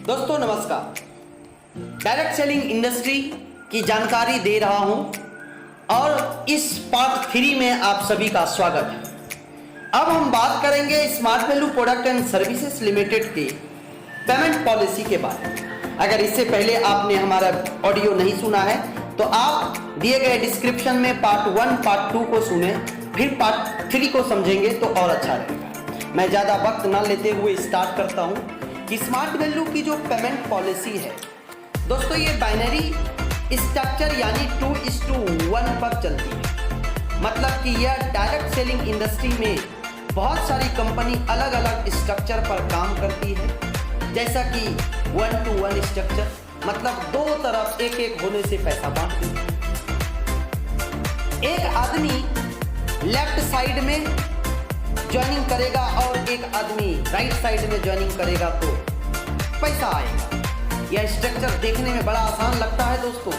दोस्तों नमस्कार। Direct selling industry की जानकारी दे रहा हूं और इस पार्ट 3 में आप सभी का स्वागत है। अब हम बात करेंगे smart value product and services limited के पेमेंट पॉलिसी के बारे में। अगर इससे पहले आपने हमारा ऑडियो नहीं सुना है तो आप दिए गए डिस्क्रिप्शन में पार्ट 1 पार्ट 2 को सुने, फिर पार्ट 3 को समझेंगे तो और अच्छा रहेगा। मैं ज़्यादा वक्त ना लेते हुए स्टार्ट करता हूं कि स्मार्ट वैल्यू की जो पेमेंट पॉलिसी है दोस्तों, ये बाइनरी स्ट्रक्चर यानी 2:1 पर चलती है। मतलब कि यह डायरेक्ट सेलिंग इंडस्ट्री में बहुत सारी कंपनी अलग अलग स्ट्रक्चर पर काम करती है, जैसा कि 1-to-1 स्ट्रक्चर, मतलब दो तरफ एक एक होने से पैसा बांटती है। एक आदमी लेफ्ट साइड में ज्वाइनिंग करेगा और एक आदमी राइट साइड में ज्वाइनिंग करेगा तो पैसा आएगा। यह स्ट्रक्चर देखने में बड़ा आसान लगता है दोस्तों,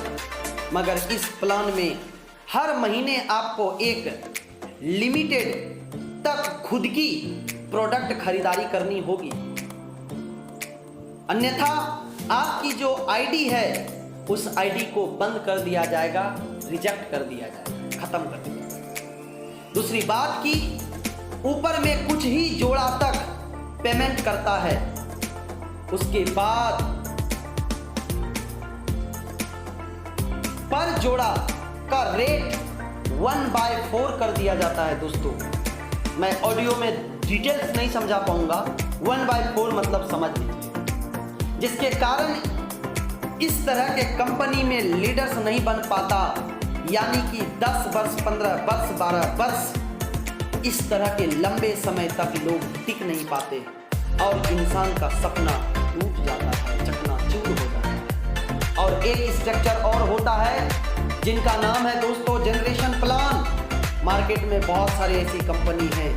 मगर इस प्लान में हर महीने आपको एक लिमिटेड तक खुद की प्रोडक्ट खरीदारी करनी होगी, अन्यथा आपकी जो आईडी है उस आईडी को बंद कर दिया जाएगा, रिजेक्ट कर दिया जाएगा, खत्म कर दिया जाएगा। दूसरी बात की ऊपर में कुछ ही जोड़ा तक पेमेंट करता है, उसके बाद पर जोड़ा का रेट 1/4 कर दिया जाता है। दोस्तों मैं ऑडियो में डिटेल्स नहीं समझा पाऊंगा, 1/4 मतलब समझ लीजिए, जिसके कारण इस तरह के कंपनी में लीडर्स नहीं बन पाता, यानी कि 10 वर्ष 15 वर्ष 12 वर्ष इस तरह के लंबे समय तक लोग टिक नहीं पाते और इंसान का सपना टूट जाता है, चकनाचूर हो जाता है। और एक स्ट्रक्चर और होता है जिनका नाम है दोस्तों जनरेशन प्लान। मार्केट में बहुत सारी ऐसी कंपनी है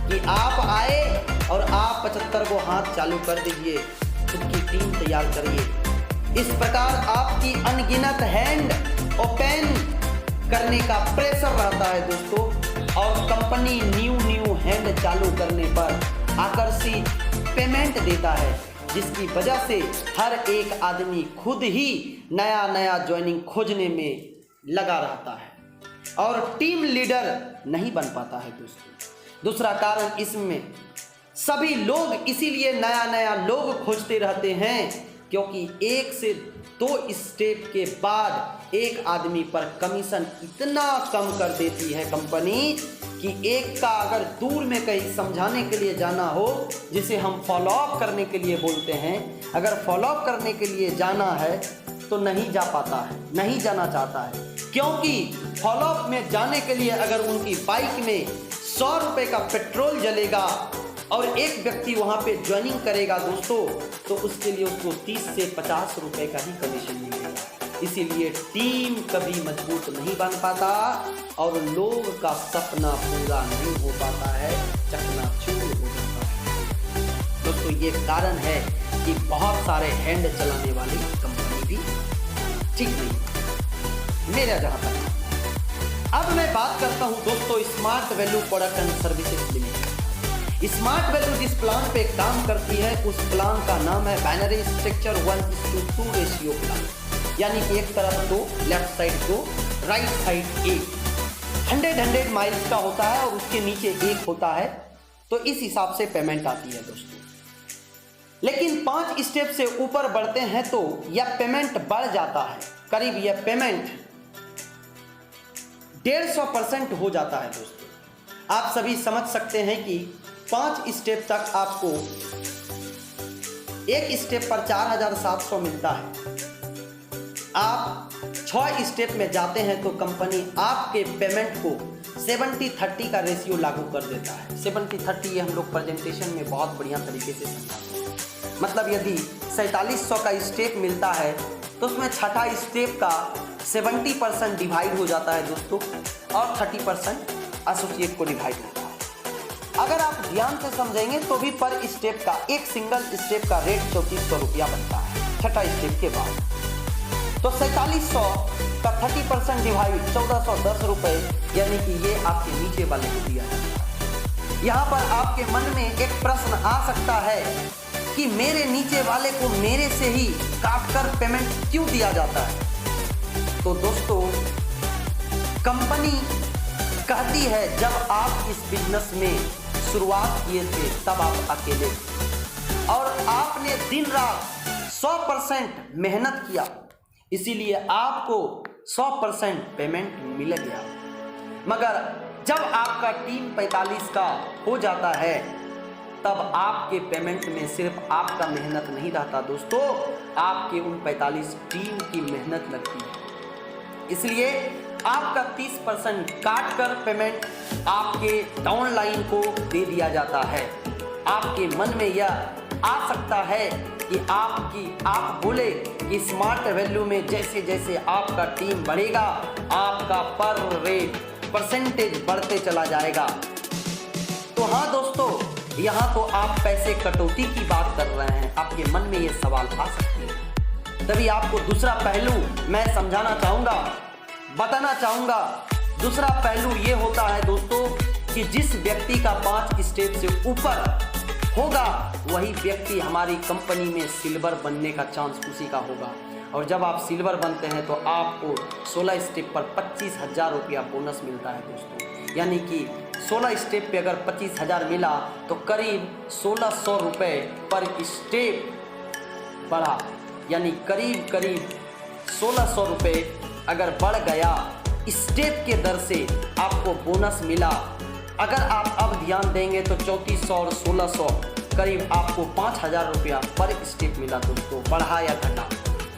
कि आप आए और आप 75 को हाथ चालू कर दीजिए, खुद की टीम तैयार करिए। इस प्रकार आपकी अनगिनत हैंड ओपन करने का प्रेशर रहता है दोस्तों, और कंपनी न्यू हैंड चालू करने पर आकर्षित पेमेंट देता है, जिसकी वजह से हर एक आदमी खुद ही नया ज्वाइनिंग खोजने में लगा रहता है और टीम लीडर नहीं बन पाता है दोस्तों। दूसरा कारण इसमें सभी लोग इसीलिए नया लोग खोजते रहते हैं क्योंकि 1 से 2 स्टेप के बाद एक आदमी पर कमीशन इतना कम कर देती है कंपनी कि एक का अगर दूर में कहीं समझाने के लिए जाना हो, जिसे हम फॉलो अप करने के लिए बोलते हैं, अगर फॉलो अप करने के लिए जाना है तो नहीं जा पाता है, नहीं जाना चाहता है, क्योंकि फॉलो अप में जाने के लिए अगर उनकी बाइक में 100 रुपये का पेट्रोल जलेगा और एक व्यक्ति वहां पे ज्वाइनिंग करेगा दोस्तों, तो उसके लिए उसको 30 से 50 रुपए का ही कमीशन मिलेगा। इसीलिए टीम कभी मजबूत नहीं बन पाता और लोग का सपना पूरा नहीं हो पाता है, चकनाचूर हो जाता है दोस्तों। ये कारण है कि बहुत सारे हैंड चलाने वाली कंपनी भी ठीक नहीं मेरा जहां तक। अब मैं बात करता हूं दोस्तों smart value product and services limited. Smart value जिस प्लान पे काम करती है उस प्लान का नाम है बाइनरी स्ट्रक्चर 1:2 रेशियो प्लान, यानी कि एक तरफ 2, left side 2, right side 1। 100 miles का होता है और उसके नीचे 1 होता है, तो इस हिसाब से पेमेंट आती है दोस्तों। लेकिन 5 स्टेप से ऊपर बढ़ते हैं तो यह पेमेंट बढ़ जाता है, करीब यह पेमेंट 150% हो जाता है दोस्तों। आप सभी समझ सकते हैं कि 5 स्टेप तक आपको एक स्टेप पर 4700 मिलता है। आप 6 स्टेप में जाते हैं तो कंपनी आपके पेमेंट को 70-30 का रेशियो लागू कर देता है। 70-30 ये हम लोग प्रेजेंटेशन में बहुत बढ़िया तरीके से समझाते हैं। मतलब यदि 4700 का स्टेप मिलता है तो उसमें छठा स्टेप का 70% डिवाइड हो जाता है दोस्तों, और 30% एसोसिएट को डिवाइड होता है। अगर आप ध्यान से समझेंगे तो भी पर स्टेप का एक सिंगल स्टेप का रेट 3400 रुपया बनता है छठा स्टेप के बाद। तो 4700 का 30% डिवाइड 1410 रुपये, यानी कि ये आपके नीचे वाले को दिया जाता है। यहाँ पर आपके मन में एक प्रश्न आ सकता है कि मेरे नीचे वाले को मेरे से ही काट कर पेमेंट क्यों दिया जाता है। तो दोस्तों, कंपनी कहती है जब आप इस बिजनेस में शुरुआत किए थे तब आप अकेले थे और आपने दिन रात 100% मेहनत किया, इसीलिए आपको 100% पेमेंट मिल गया। मगर जब आपका टीम 45 का हो जाता है तब आपके पेमेंट में सिर्फ आपका मेहनत नहीं रहता दोस्तों, आपके उन 45 टीम की मेहनत लगती है। इसलिए आपका 30% काट कर पेमेंट आपके डाउनलाइन को दे दिया जाता है। आपके मन में यह आ सकता है कि आप बोले कि स्मार्ट वैल्यू में जैसे जैसे आपका टीम बढ़ेगा आपका पर रेट परसेंटेज बढ़ते चला जाएगा। तो हाँ दोस्तों, यहाँ तो आप पैसे कटौती की बात कर रहे हैं, आपके मन में ये सवाल आ सकते हैं। तभी आपको दूसरा पहलू मैं समझाना चाहूँगा, बताना चाहूँगा। दूसरा पहलू ये होता है दोस्तों कि जिस व्यक्ति का 5 स्टेप से ऊपर होगा वही व्यक्ति हमारी कंपनी में सिल्वर बनने का चांस उसी का होगा। और जब आप सिल्वर बनते हैं तो आपको 16 स्टेप पर 25,000 रुपया बोनस मिलता है दोस्तों। यानी कि 16 स्टेप पे अगर 25,000 मिला तो करीब 1,600 रुपये पर स्टेप बढ़ा, यानी करीब 1,600 रुपये अगर बढ़ गया स्टेप के दर से आपको बोनस मिला। अगर आप अब ध्यान देंगे तो 3400 और 1600 करीब आपको 5,000 रुपया पर स्टेप मिला दोस्तों। बढ़ा या घटा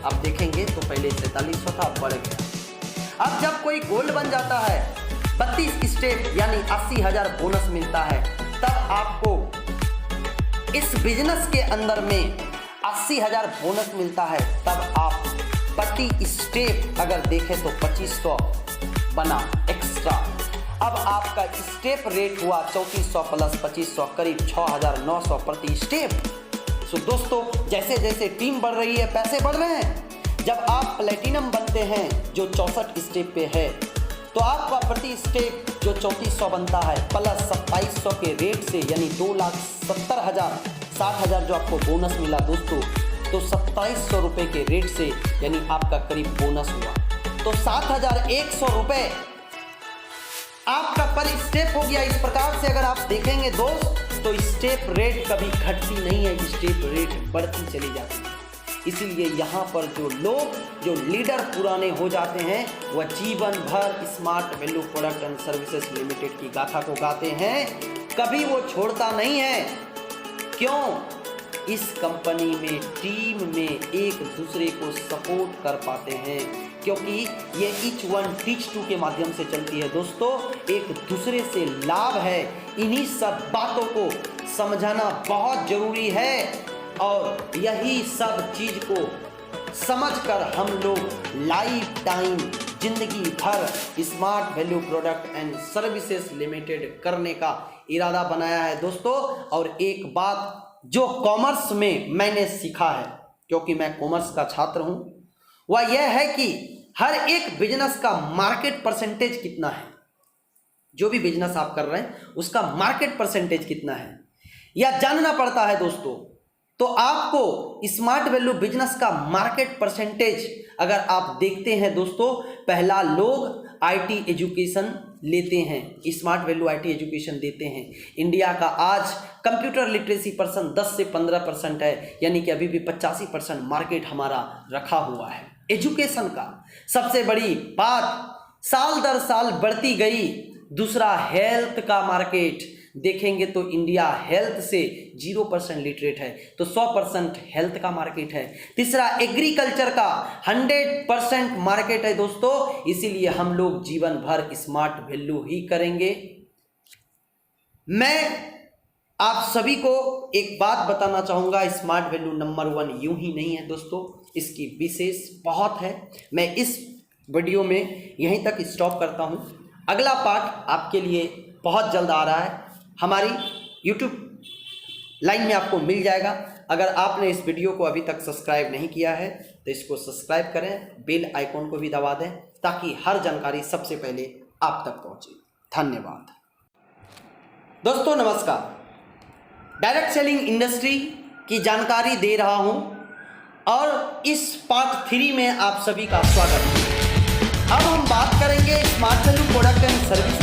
आप देखेंगे तो पहले 4300 था, बढ़ गया। अब जब कोई गोल्ड बन जाता है 32 स्टेप यानी 80,000 बोनस मिलता है, तब आपको इस बिजनेस के अंदर में 80,000 बोनस मिलता है। तब आप प्रति स्टेप अगर देखें तो 2500 बना एक्स्ट्रा। अब आपका स्टेप रेट हुआ 3400 प्लस 2500 करीब 6,900 प्रति स्टेप। सो दोस्तों, जैसे जैसे टीम बढ़ रही है पैसे बढ़ रहे हैं। जब आप प्लेटिनम बनते हैं जो 64 स्टेप पे है तो आपका प्रति स्टेप जो 3400 बनता है प्लस 2700 के रेट से यानी 2,70,000 60,000 जो आपको बोनस मिला दोस्तों, तो 2700 रुपये के रेट से यानी आपका करीब बोनस हुआ तो 7,100 रुपये आपका पर स्टेप हो गया। इस प्रकार से अगर आप देखेंगे दोस्त तो स्टेप रेट कभी घटती नहीं है, स्टेप रेट बढ़ती चली जाती है। इसीलिए यहाँ पर जो लीडर पुराने हो जाते हैं वह जीवन भर smart value product and services limited की गाथा को गाते हैं, कभी वो छोड़ता नहीं है। क्यों? इस कंपनी में टीम में एक दूसरे को सपोर्ट कर पाते हैं, क्योंकि ये ईच वन टीच टू के माध्यम से चलती है दोस्तों। एक दूसरे से लाभ है, इन्हीं सब बातों को समझाना बहुत जरूरी है और यही सब चीज को समझकर हम लोग लाइफ टाइम जिंदगी भर smart value product and services limited करने का इरादा बनाया है दोस्तों। और एक बात जो कॉमर्स में मैंने सीखा है, क्योंकि मैं कॉमर्स का छात्र हूं, वह यह है कि हर एक बिजनेस का मार्केट परसेंटेज कितना है। जो भी बिजनेस आप कर रहे हैं उसका मार्केट परसेंटेज कितना है यह जानना पड़ता है दोस्तों। तो आपको स्मार्ट वैल्यू बिजनेस का मार्केट परसेंटेज अगर आप देखते हैं दोस्तों, पहला लोग आईटी एजुकेशन लेते हैं, स्मार्ट वैल्यू आईटी एजुकेशन देते हैं। इंडिया का आज कंप्यूटर लिटरेसी पर्सन 10 से 15% है, यानी कि अभी भी 85% मार्केट हमारा रखा हुआ है एजुकेशन का। सबसे बड़ी बात साल दर साल बढ़ती गई। दूसरा हेल्थ का मार्केट देखेंगे तो इंडिया हेल्थ से 0% लिटरेट है, तो 100% हेल्थ का मार्केट है। तीसरा एग्रीकल्चर का 100% मार्केट है दोस्तों। इसीलिए हम लोग जीवन भर स्मार्ट वैल्यू ही करेंगे। मैं आप सभी को एक बात बताना चाहूँगा, स्मार्ट वैल्यू नंबर 1 यूं ही नहीं है दोस्तों, इसकी विशेष बहुत है। मैं इस वीडियो में यहीं तक स्टॉप करता हूँ। अगला पार्ट आपके लिए बहुत जल्द आ रहा है, हमारी YouTube लाइन में आपको मिल जाएगा। अगर आपने इस वीडियो को अभी तक सब्सक्राइब नहीं किया है तो इसको सब्सक्राइब करें, बेल आइकॉन को भी दबा दें ताकि हर जानकारी सबसे पहले आप तक पहुंचे। धन्यवाद दोस्तों। नमस्कार। डायरेक्ट सेलिंग इंडस्ट्री की जानकारी दे रहा हूं और इस पार्ट 3 में आप सभी का स्वागत है। अब हम बात करेंगे smart value product and service